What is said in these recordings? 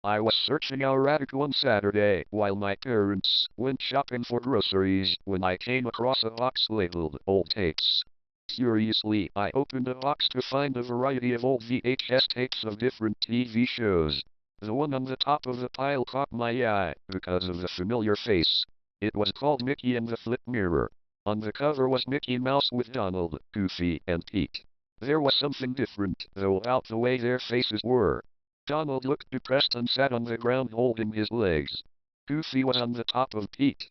I was searching our attic one Saturday while my parents went shopping for groceries when I came across a box labeled Old Tapes. Curiously, I opened the box to find a variety of old VHS tapes of different TV shows. The one on the top of the pile caught my eye because of the familiar face. It was called Mickey and the Flip Mirror. On the cover was Mickey Mouse with Donald, Goofy, and Pete. There was something different, though, about the way their faces were. Donald looked depressed and sat on the ground holding his legs. Goofy was on the top of Pete's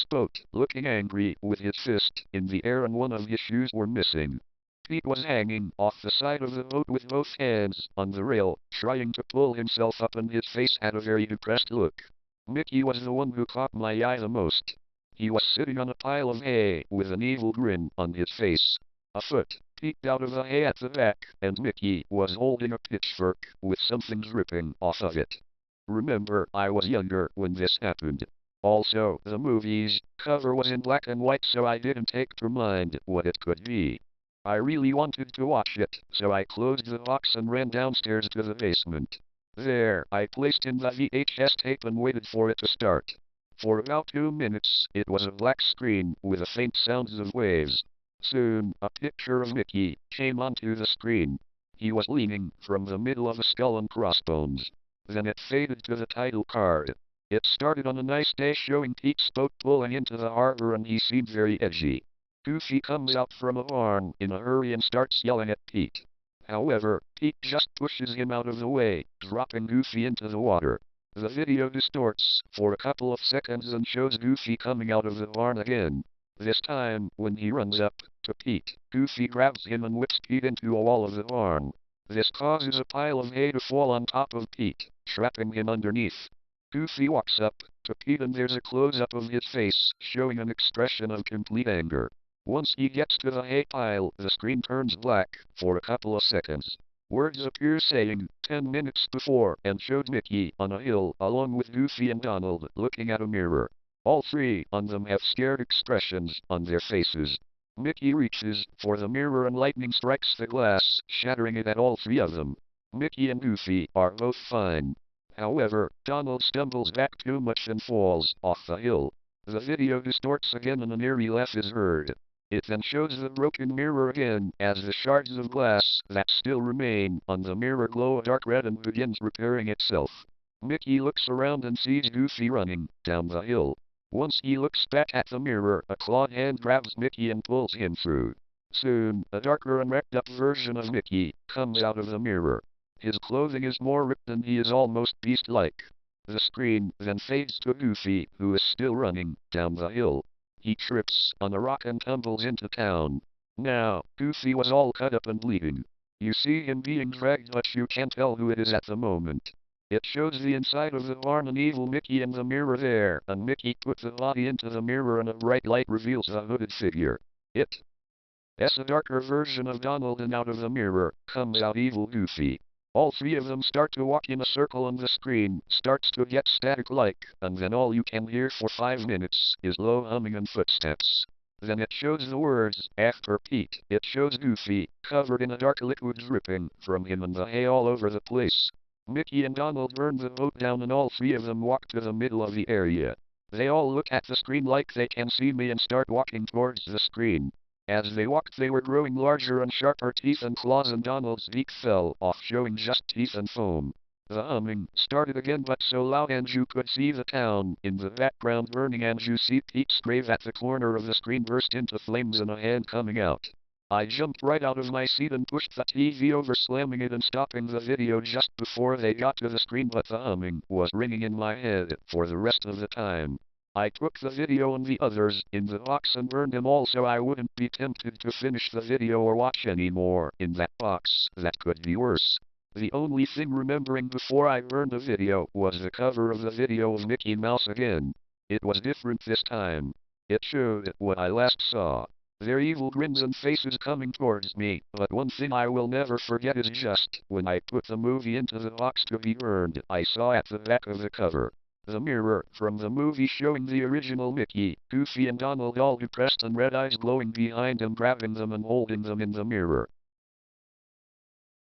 boat, looking angry, with his fist in the air, and one of his shoes were missing. Pete was hanging off the side of the boat with both hands on the rail, trying to pull himself up, and his face had a very depressed look. Mickey was the one who caught my eye the most. He was sitting on a pile of hay with an evil grin on his face. A foot peeked out of the hay at the back, and Mickey was holding a pitchfork with something dripping off of it. Remember, I was younger when this happened. Also, the movie's cover was in black and white, so I didn't take to mind what it could be. I really wanted to watch it, so I closed the box and ran downstairs to the basement. There, I placed in the VHS tape and waited for it to start. For about 2 minutes, it was a black screen with a faint sounds of waves. Soon, a picture of Mickey came onto the screen. He was leaning from the middle of a skull and crossbones. Then it faded to the title card. It started on a nice day, showing Pete's boat pulling into the harbor, and he seemed very edgy. Goofy comes out from a barn in a hurry and starts yelling at Pete. However, Pete just pushes him out of the way, dropping Goofy into the water. The video distorts for a couple of seconds and shows Goofy coming out of the barn again. This time, when he runs up to Pete, Goofy grabs him and whips Pete into a wall of the barn. This causes a pile of hay to fall on top of Pete, trapping him underneath. Goofy walks up to Pete, and there's a close-up of his face, showing an expression of complete anger. Once he gets to the hay pile, the screen turns black for a couple of seconds. Words appear saying, 10 minutes before, and shows Mickey on a hill, along with Goofy and Donald, looking at a mirror. All three on them have scared expressions on their faces. Mickey reaches for the mirror and lightning strikes the glass, shattering it at all three of them. Mickey and Goofy are both fine. However, Donald stumbles back too much and falls off the hill. The video distorts again and an eerie laugh is heard. It then shows the broken mirror again, as the shards of glass that still remain on the mirror glow a dark red and begins repairing itself. Mickey looks around and sees Goofy running down the hill. Once he looks back at the mirror, a clawed hand grabs Mickey and pulls him through. Soon, a darker and wrecked up version of Mickey comes out of the mirror. His clothing is more ripped and he is almost beast-like. The screen then fades to Goofy, who is still running down the hill. He trips on a rock and tumbles into town. Now, Goofy was all cut up and bleeding. You see him being dragged, but you can't tell who it is at the moment. It shows the inside of the barn and evil Mickey in the mirror there, and Mickey put the body into the mirror and a bright light reveals a hooded figure. It's a darker version of Donald, and out of the mirror comes out evil Goofy. All three of them start to walk in a circle and the screen starts to get static-like, and then all you can hear for 5 minutes is low humming and footsteps. Then it shows the words, after Pete. It shows Goofy, covered in a dark liquid dripping from him and the hay all over the place. Mickey and Donald burn the boat down and all three of them walk to the middle of the area. They all look at the screen like they can see me and start walking towards the screen. As they walked, they were growing larger and sharper teeth and claws, and Donald's beak fell off, showing just teeth and foam. The humming started again, but so loud and you could see the town in the background burning, and you see Pete's grave at the corner of the screen burst into flames and a hand coming out. I jumped right out of my seat and pushed the TV over, slamming it and stopping the video just before they got to the screen, but the humming was ringing in my head for the rest of the time. I took the video and the others in the box and burned them all so I wouldn't be tempted to finish the video or watch any more in that box. That could be worse. The only thing remembering before I burned the video was the cover of the video of Mickey Mouse again. It was different this time. It showed what I last saw. Their evil grins and faces coming towards me, but one thing I will never forget is just when I put the movie into the box to be burned, I saw at the back of the cover the mirror from the movie, showing the original Mickey, Goofy and Donald all depressed and red eyes glowing behind them, grabbing them and holding them in the mirror.